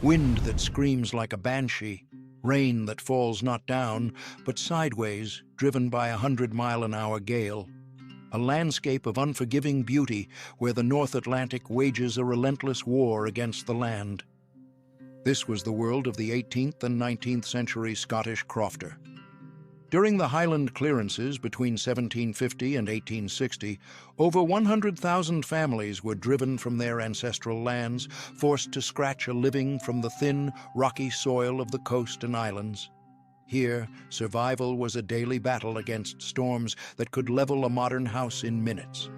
wind that screams like a banshee, rain that falls not down, but sideways, driven by a 100-mile-an-hour gale. A landscape of unforgiving beauty where the North Atlantic wages a relentless war against the land. This was the world of the 18th and 19th century Scottish crofter. During the Highland Clearances between 1750 and 1860, over 100,000 families were driven from their ancestral lands, forced to scratch a living from the thin, rocky soil of the coast and islands. Here, survival was a daily battle against storms that could level a modern house in minutes.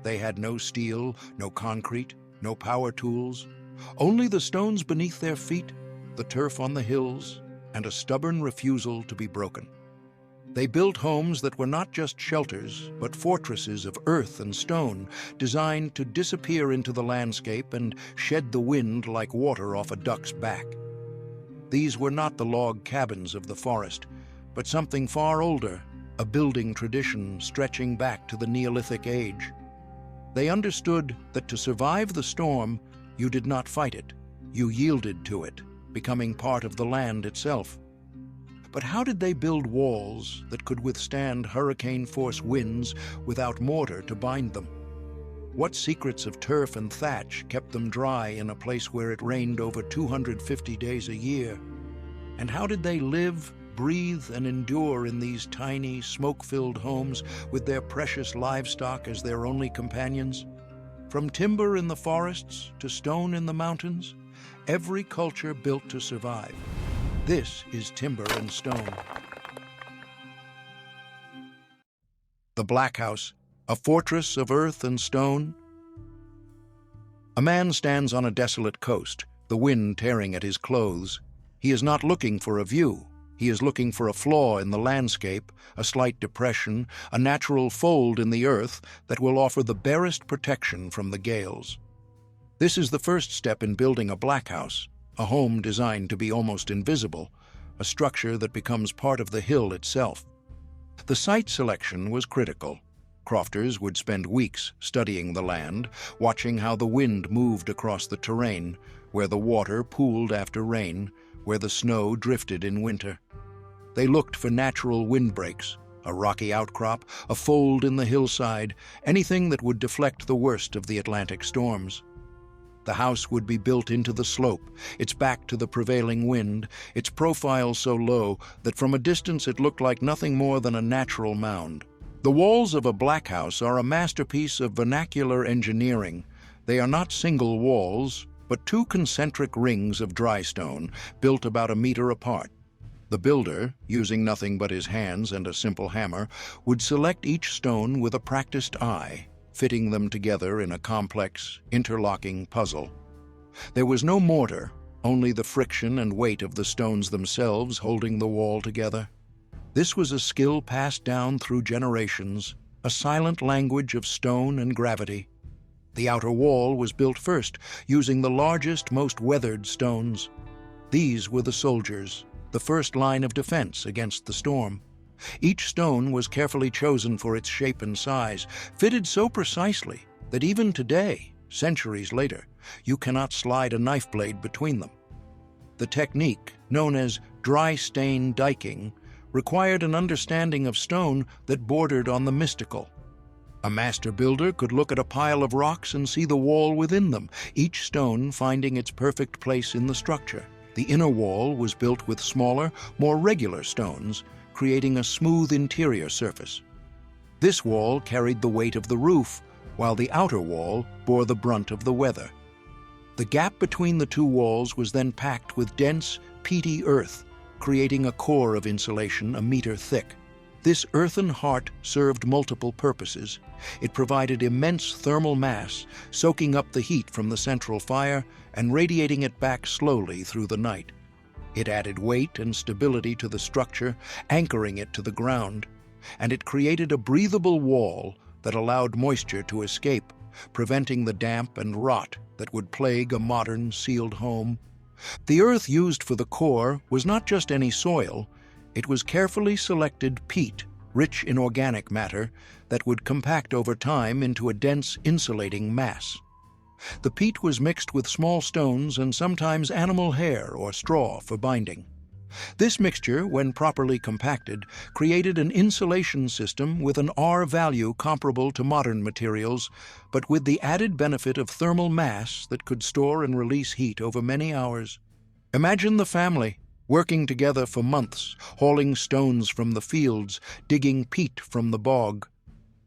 They had no steel, no concrete, no power tools, only the stones beneath their feet, the turf on the hills, and a stubborn refusal to be broken. They built homes that were not just shelters, but fortresses of earth and stone, designed to disappear into the landscape and shed the wind like water off a duck's back. These were not the log cabins of the forest, but something far older, a building tradition stretching back to the Neolithic age. They understood that to survive the storm, you did not fight it, you yielded to it, becoming part of the land itself. But how did they build walls that could withstand hurricane-force winds without mortar to bind them? What secrets of turf and thatch kept them dry in a place where it rained over 250 days a year? And how did they live, breathe, and endure in these tiny, smoke-filled homes with their precious livestock as their only companions? From timber in the forests to stone in the mountains, every culture built to survive. This is timber and stone. The Blackhouse, a fortress of earth and stone. A man stands on a desolate coast, the wind tearing at his clothes. He is not looking for a view. He is looking for a flaw in the landscape, a slight depression, a natural fold in the earth that will offer the barest protection from the gales. This is the first step in building a Blackhouse, a home designed to be almost invisible, a structure that becomes part of the hill itself. The site selection was critical. Crofters would spend weeks studying the land, watching how the wind moved across the terrain, where the water pooled after rain, where the snow drifted in winter. They looked for natural windbreaks, a rocky outcrop, a fold in the hillside, anything that would deflect the worst of the Atlantic storms. The house would be built into the slope, its back to the prevailing wind, its profile so low that from a distance it looked like nothing more than a natural mound. The walls of a Blackhouse are a masterpiece of vernacular engineering. They are not single walls, but two concentric rings of dry stone, built about a meter apart. The builder, using nothing but his hands and a simple hammer, would select each stone with a practiced eye, fitting them together in a complex, interlocking puzzle. There was no mortar, only the friction and weight of the stones themselves holding the wall together. This was a skill passed down through generations, a silent language of stone and gravity. The outer wall was built first, using the largest, most weathered stones. These were the soldiers, the first line of defense against the storm. Each stone was carefully chosen for its shape and size, fitted so precisely that even today, centuries later, you cannot slide a knife blade between them. The technique, known as dry stain diking, required an understanding of stone that bordered on the mystical. A master builder could look at a pile of rocks and see the wall within them, each stone finding its perfect place in the structure. The inner wall was built with smaller, more regular stones, creating a smooth interior surface. This wall carried the weight of the roof, while the outer wall bore the brunt of the weather. The gap between the two walls was then packed with dense, peaty earth, creating a core of insulation a meter thick. This earthen heart served multiple purposes. It provided immense thermal mass, soaking up the heat from the central fire and radiating it back slowly through the night. It added weight and stability to the structure, anchoring it to the ground, and it created a breathable wall that allowed moisture to escape, preventing the damp and rot that would plague a modern, sealed home. The earth used for the core was not just any soil, it was carefully selected peat, rich in organic matter, that would compact over time into a dense, insulating mass. The peat was mixed with small stones and sometimes animal hair or straw for binding. This mixture, when properly compacted, created an insulation system with an R value comparable to modern materials, but with the added benefit of thermal mass that could store and release heat over many hours. Imagine the family, working together for months, hauling stones from the fields, digging peat from the bog.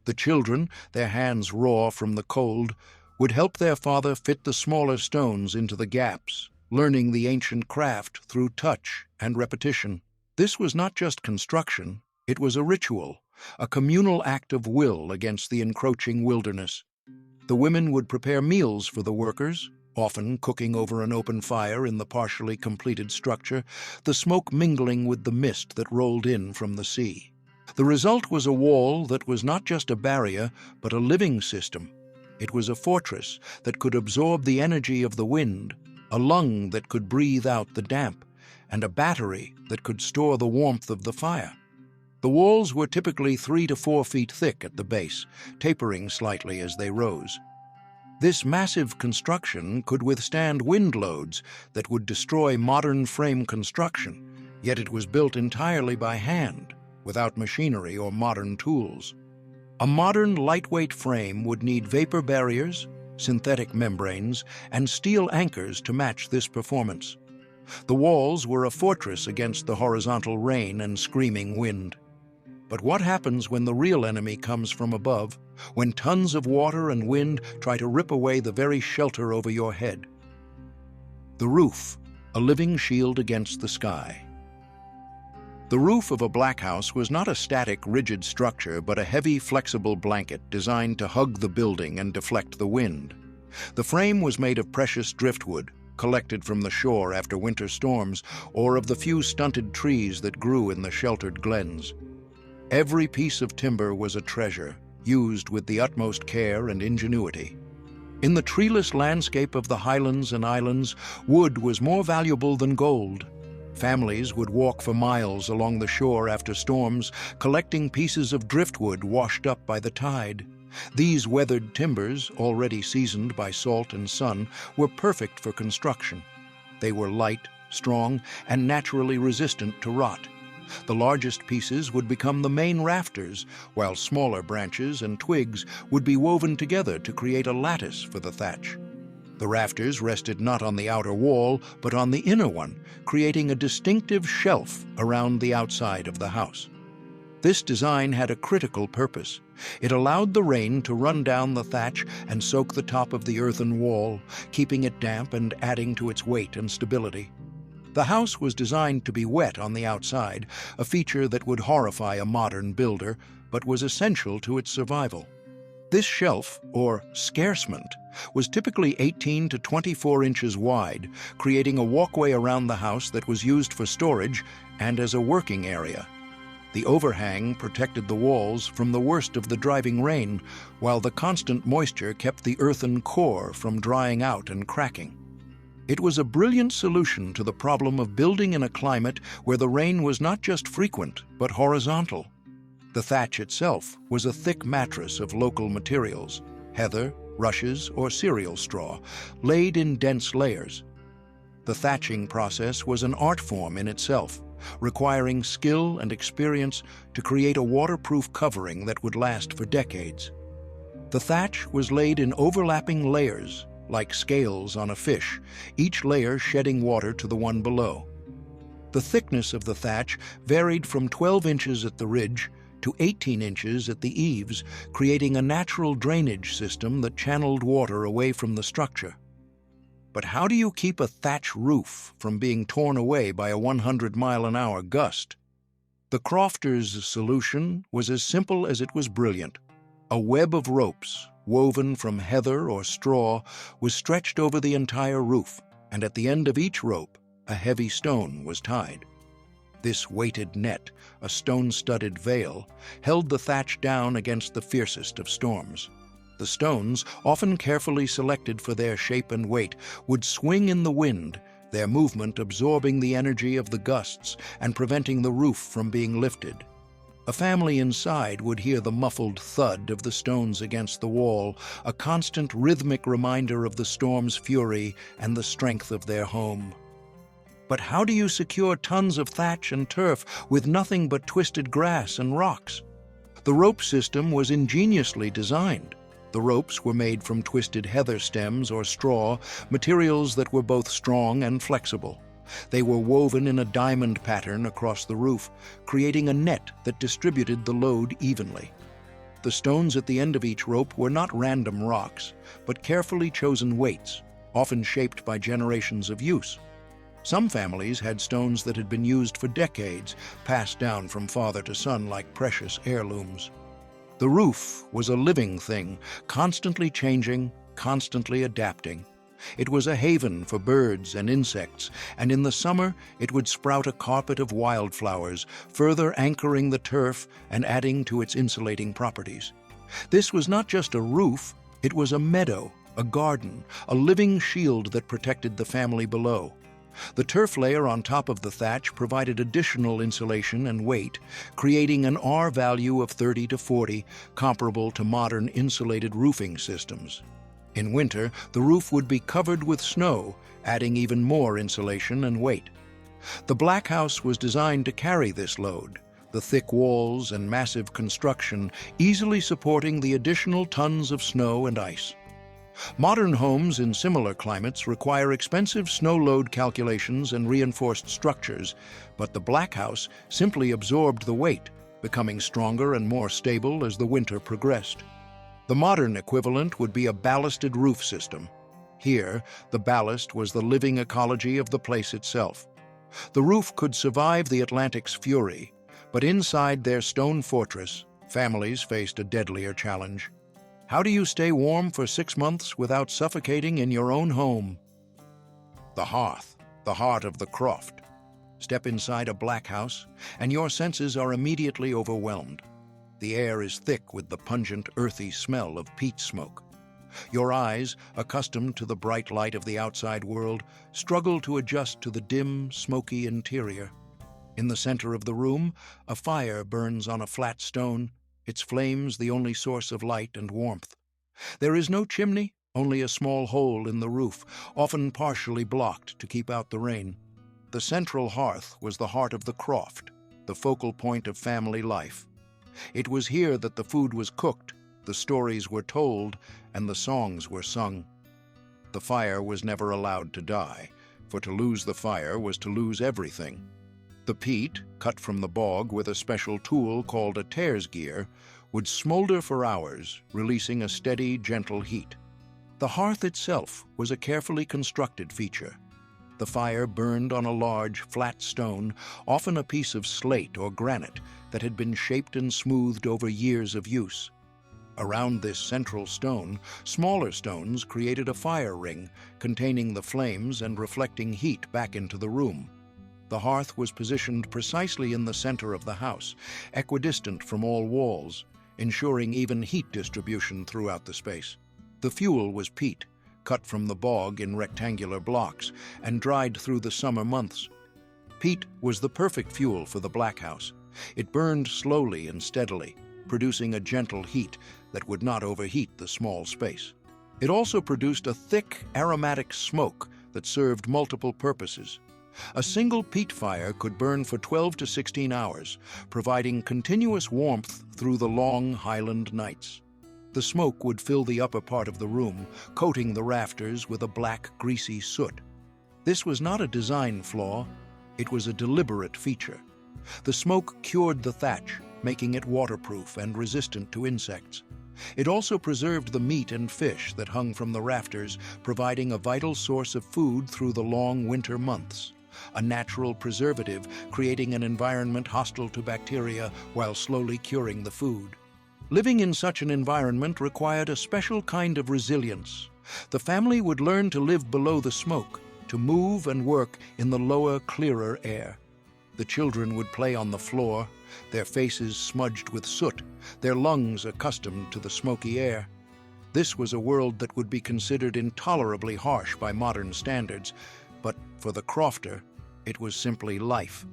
The children, their hands raw from the cold, would help their father fit the smaller stones into the gaps, learning the ancient craft through touch and repetition. This was not just construction, it was a ritual, a communal act of will against the encroaching wilderness. The women would prepare meals for the workers, often cooking over an open fire in the partially completed structure, the smoke mingling with the mist that rolled in from the sea. The result was a wall that was not just a barrier, but a living system. It was a fortress that could absorb the energy of the wind, a lung that could breathe out the damp, and a battery that could store the warmth of the fire. The walls were typically 3 to 4 feet thick at the base, tapering slightly as they rose. This massive construction could withstand wind loads that would destroy modern frame construction, yet it was built entirely by hand, without machinery or modern tools. A modern lightweight frame would need vapor barriers, synthetic membranes, and steel anchors to match this performance. The walls were a fortress against the horizontal rain and screaming wind. But what happens when the real enemy comes from above, when tons of water and wind try to rip away the very shelter over your head? The roof, a living shield against the sky. The roof of a Blackhouse was not a static, rigid structure, but a heavy, flexible blanket designed to hug the building and deflect the wind. The frame was made of precious driftwood, collected from the shore after winter storms, or of the few stunted trees that grew in the sheltered glens. Every piece of timber was a treasure, used with the utmost care and ingenuity. In the treeless landscape of the Highlands and Islands, wood was more valuable than gold. Families would walk for miles along the shore after storms, collecting pieces of driftwood washed up by the tide. These weathered timbers, already seasoned by salt and sun, were perfect for construction. They were light, strong, and naturally resistant to rot. The largest pieces would become the main rafters, while smaller branches and twigs would be woven together to create a lattice for the thatch. The rafters rested not on the outer wall, but on the inner one, creating a distinctive shelf around the outside of the house. This design had a critical purpose. It allowed the rain to run down the thatch and soak the top of the earthen wall, keeping it damp and adding to its weight and stability. The house was designed to be wet on the outside, a feature that would horrify a modern builder, but was essential to its survival. This shelf, or scarcement, was typically 18 to 24 inches wide, creating a walkway around the house that was used for storage and as a working area. The overhang protected the walls from the worst of the driving rain, while the constant moisture kept the earthen core from drying out and cracking. It was a brilliant solution to the problem of building in a climate where the rain was not just frequent, but horizontal. The thatch itself was a thick mattress of local materials, heather, rushes, or cereal straw, laid in dense layers. The thatching process was an art form in itself, requiring skill and experience to create a waterproof covering that would last for decades. The thatch was laid in overlapping layers, like scales on a fish, each layer shedding water to the one below. The thickness of the thatch varied from 12 inches at the ridge to 18 inches at the eaves, creating a natural drainage system that channeled water away from the structure. But how do you keep a thatch roof from being torn away by a 100-mile-an-hour gust? The Crofters' solution was as simple as it was brilliant. A web of ropes, woven from heather or straw, was stretched over the entire roof, and at the end of each rope, a heavy stone was tied. This weighted net, a stone-studded veil, held the thatch down against the fiercest of storms. The stones, often carefully selected for their shape and weight, would swing in the wind, their movement absorbing the energy of the gusts and preventing the roof from being lifted. A family inside would hear the muffled thud of the stones against the wall, a constant rhythmic reminder of the storm's fury and the strength of their home. But how do you secure tons of thatch and turf with nothing but twisted grass and rocks? The rope system was ingeniously designed. The ropes were made from twisted heather stems or straw, materials that were both strong and flexible. They were woven in a diamond pattern across the roof, creating a net that distributed the load evenly. The stones at the end of each rope were not random rocks, but carefully chosen weights, often shaped by generations of use. Some families had stones that had been used for decades, passed down from father to son like precious heirlooms. The roof was a living thing, constantly changing, constantly adapting. It was a haven for birds and insects, and in the summer it would sprout a carpet of wildflowers, further anchoring the turf and adding to its insulating properties. This was not just a roof, it was a meadow, a garden, a living shield that protected the family below. The turf layer on top of the thatch provided additional insulation and weight, creating an R value of 30 to 40, comparable to modern insulated roofing systems. In winter, the roof would be covered with snow, adding even more insulation and weight. The Blackhouse was designed to carry this load, the thick walls and massive construction easily supporting the additional tons of snow and ice. Modern homes in similar climates require expensive snow load calculations and reinforced structures, but the Blackhouse simply absorbed the weight, becoming stronger and more stable as the winter progressed. The modern equivalent would be a ballasted roof system. Here, the ballast was the living ecology of the place itself. The roof could survive the Atlantic's fury, but inside their stone fortress, families faced a deadlier challenge. How do you stay warm for 6 months without suffocating in your own home? The hearth, the heart of the Croft. Step inside a Blackhouse, and your senses are immediately overwhelmed. The air is thick with the pungent, earthy smell of peat smoke. Your eyes, accustomed to the bright light of the outside world, struggle to adjust to the dim, smoky interior. In the center of the room, a fire burns on a flat stone, its flames the only source of light and warmth. There is no chimney, only a small hole in the roof, often partially blocked to keep out the rain. The central hearth was the heart of the Croft, the focal point of family life. It was here that the food was cooked, the stories were told, and the songs were sung. The fire was never allowed to die, for to lose the fire was to lose everything. The peat, cut from the bog with a special tool called a tear's gear, would smolder for hours, releasing a steady, gentle heat. The hearth itself was a carefully constructed feature. The fire burned on a large, flat stone, often a piece of slate or granite that had been shaped and smoothed over years of use. Around this central stone, smaller stones created a fire ring, containing the flames and reflecting heat back into the room. The hearth was positioned precisely in the center of the house, equidistant from all walls, ensuring even heat distribution throughout the space. The fuel was peat, cut from the bog in rectangular blocks and dried through the summer months. Peat was the perfect fuel for the Blackhouse. It burned slowly and steadily, producing a gentle heat that would not overheat the small space. It also produced a thick, aromatic smoke that served multiple purposes. A single peat fire could burn for 12 to 16 hours, providing continuous warmth through the long Highland nights. The smoke would fill the upper part of the room, coating the rafters with a black, greasy soot. This was not a design flaw, it was a deliberate feature. The smoke cured the thatch, making it waterproof and resistant to insects. It also preserved the meat and fish that hung from the rafters, providing a vital source of food through the long winter months. A natural preservative, creating an environment hostile to bacteria while slowly curing the food. Living in such an environment required a special kind of resilience. The family would learn to live below the smoke, to move and work in the lower, clearer air. The children would play on the floor, their faces smudged with soot, their lungs accustomed to the smoky air. This was a world that would be considered intolerably harsh by modern standards, but for the crofter, it was simply life.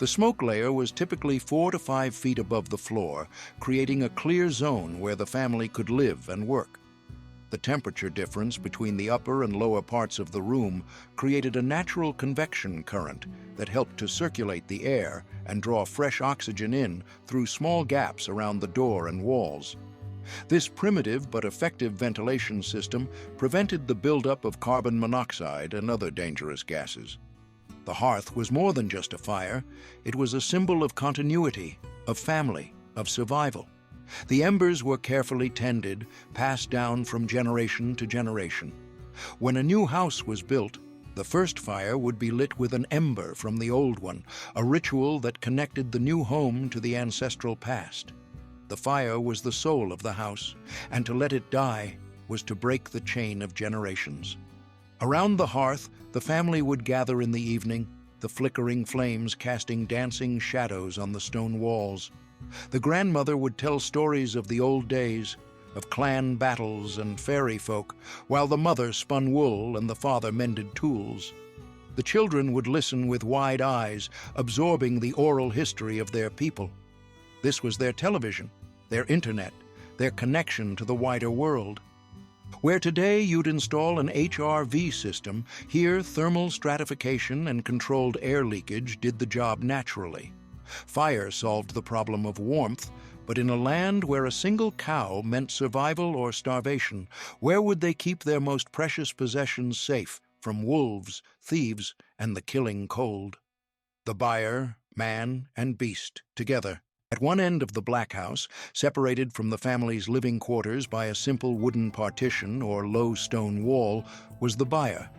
The smoke layer was typically 4 to 5 feet above the floor, creating a clear zone where the family could live and work. The temperature difference between the upper and lower parts of the room created a natural convection current that helped to circulate the air and draw fresh oxygen in through small gaps around the door and walls. This primitive but effective ventilation system prevented the buildup of carbon monoxide and other dangerous gases. The hearth was more than just a fire. It was a symbol of continuity, of family, of survival. The embers were carefully tended, passed down from generation to generation. When a new house was built, the first fire would be lit with an ember from the old one, a ritual that connected the new home to the ancestral past. The fire was the soul of the house, and to let it die was to break the chain of generations. Around the hearth, the family would gather in the evening, the flickering flames casting dancing shadows on the stone walls. The grandmother would tell stories of the old days, of clan battles and fairy folk, while the mother spun wool and the father mended tools. The children would listen with wide eyes, absorbing the oral history of their people. This was their television, their internet, their connection to the wider world. Where today you'd install an HRV system, here thermal stratification and controlled air leakage did the job naturally. Fire solved the problem of warmth, but in a land where a single cow meant survival or starvation, where would they keep their most precious possessions safe from wolves, thieves, and the killing cold? The Byre, man, and beast, together. At one end of the Blackhouse, separated from the family's living quarters by a simple wooden partition or low stone wall, was the Byre.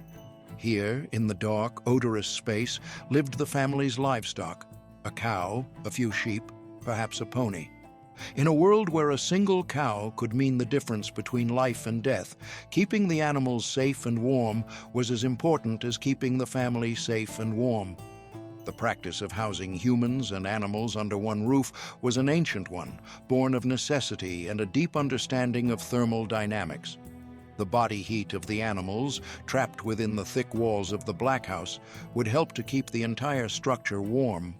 Here, in the dark, odorous space, lived the family's livestock: a cow, a few sheep, perhaps a pony. In a world where a single cow could mean the difference between life and death, keeping the animals safe and warm was as important as keeping the family safe and warm. The practice of housing humans and animals under one roof was an ancient one, born of necessity and a deep understanding of thermal dynamics. The body heat of the animals, trapped within the thick walls of the Blackhouse, would help to keep the entire structure warm.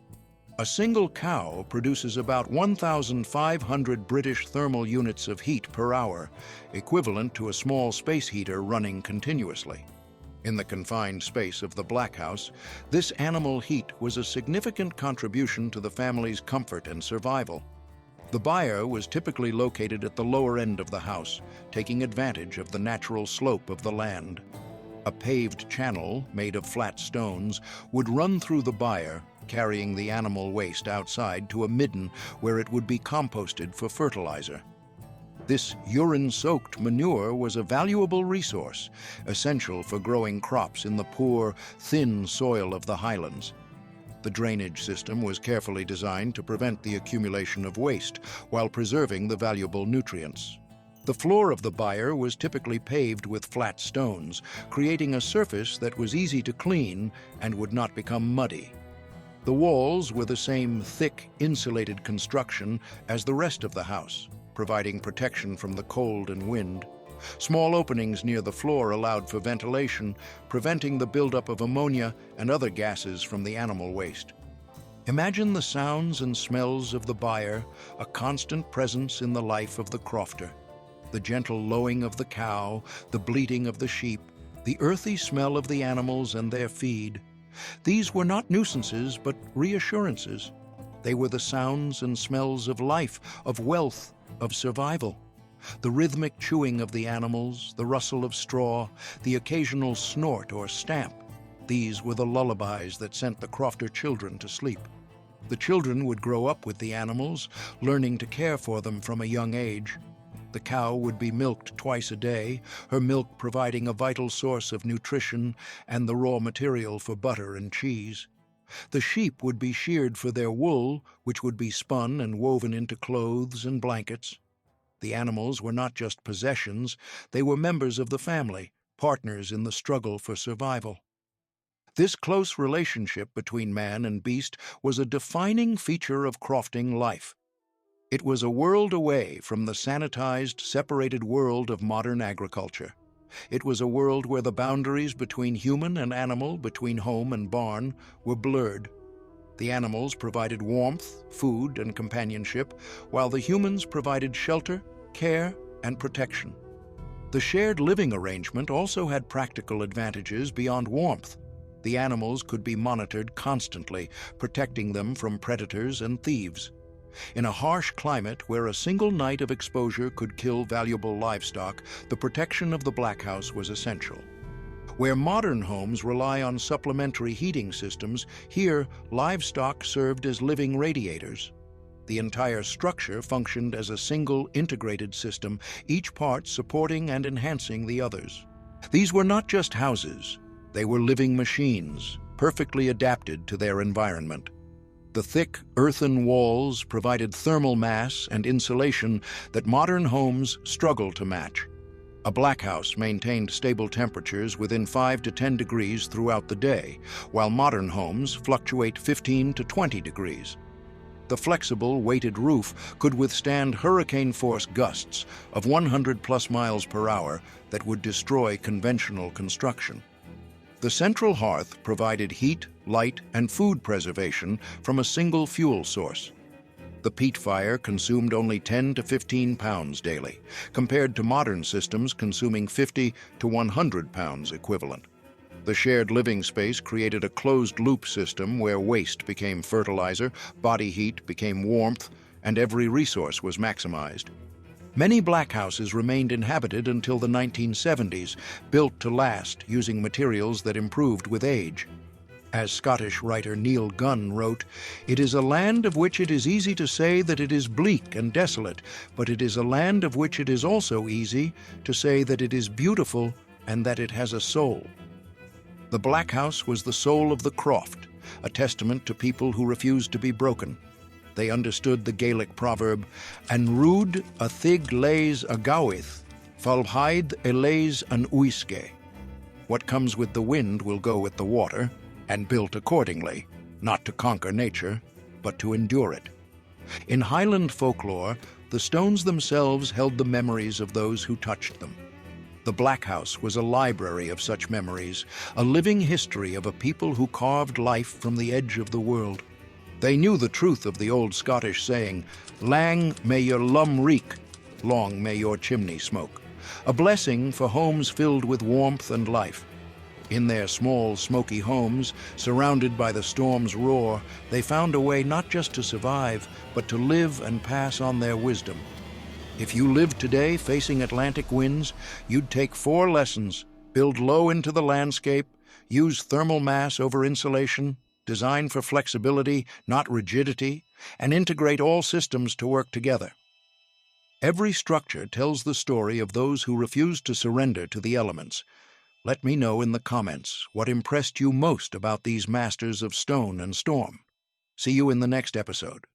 A single cow produces about 1,500 British thermal units of heat per hour, equivalent to a small space heater running continuously. In the confined space of the Blackhouse, this animal heat was a significant contribution to the family's comfort and survival. The byre was typically located at the lower end of the house, taking advantage of the natural slope of the land. A paved channel, made of flat stones, would run through the byre, carrying the animal waste outside to a midden where it would be composted for fertilizer. This urine-soaked manure was a valuable resource, essential for growing crops in the poor, thin soil of the Highlands. The drainage system was carefully designed to prevent the accumulation of waste while preserving the valuable nutrients. The floor of the byre was typically paved with flat stones, creating a surface that was easy to clean and would not become muddy. The walls were the same thick, insulated construction as the rest of the house, providing protection from the cold and wind. Small openings near the floor allowed for ventilation, preventing the buildup of ammonia and other gases from the animal waste. Imagine the sounds and smells of the byre, a constant presence in the life of the crofter. The gentle lowing of the cow, the bleating of the sheep, the earthy smell of the animals and their feed. These were not nuisances, but reassurances. They were the sounds and smells of life, of wealth, of survival. The rhythmic chewing of the animals, the rustle of straw, the occasional snort or stamp. These were the lullabies that sent the crofter children to sleep. The children would grow up with the animals, learning to care for them from a young age. The cow would be milked twice a day, her milk providing a vital source of nutrition and the raw material for butter and cheese. The sheep would be sheared for their wool, which would be spun and woven into clothes and blankets. The animals were not just possessions, they were members of the family, partners in the struggle for survival. This close relationship between man and beast was a defining feature of crofting life. It was a world away from the sanitized, separated world of modern agriculture. It was a world where the boundaries between human and animal, between home and barn, were blurred. The animals provided warmth, food, and companionship, while the humans provided shelter, care, and protection. The shared living arrangement also had practical advantages beyond warmth. The animals could be monitored constantly, protecting them from predators and thieves. In a harsh climate where a single night of exposure could kill valuable livestock, the protection of the Blackhouse was essential. Where modern homes rely on supplementary heating systems, here livestock served as living radiators. The entire structure functioned as a single integrated system, each part supporting and enhancing the others. These were not just houses, they were living machines, perfectly adapted to their environment. The thick earthen walls provided thermal mass and insulation that modern homes struggle to match. A Blackhouse maintained stable temperatures within 5 to 10 degrees throughout the day, while modern homes fluctuate 15 to 20 degrees. The flexible, weighted roof could withstand hurricane-force gusts of 100+ miles per hour that would destroy conventional construction. The central hearth provided heat, light, and food preservation from a single fuel source. The peat fire consumed only 10 to 15 pounds daily, compared to modern systems consuming 50 to 100 pounds equivalent. The shared living space created a closed-loop system where waste became fertilizer, body heat became warmth, and every resource was maximized. Many Blackhouses remained inhabited until the 1970s, built to last using materials that improved with age. As Scottish writer Neil Gunn wrote, "It is a land of which it is easy to say that it is bleak and desolate, but it is a land of which it is also easy to say that it is beautiful and that it has a soul." The Blackhouse was the soul of the Croft, a testament to people who refused to be broken. They understood the Gaelic proverb, "An rúd a thig lays a gawith, falhaid a lays an uiske." What comes with the wind will go with the water, and built accordingly, not to conquer nature, but to endure it. In Highland folklore, the stones themselves held the memories of those who touched them. The Blackhouse was a library of such memories, a living history of a people who carved life from the edge of the world. They knew the truth of the old Scottish saying, "Lang may your lum reek, long may your chimney smoke," a blessing for homes filled with warmth and life. In their small, smoky homes, surrounded by the storm's roar, they found a way not just to survive, but to live and pass on their wisdom. If you lived today facing Atlantic winds, you'd take 4 lessons: build low into the landscape, use thermal mass over insulation, design for flexibility, not rigidity, and integrate all systems to work together. Every structure tells the story of those who refused to surrender to the elements. Let me know in the comments what impressed you most about these masters of stone and storm. See you in the next episode.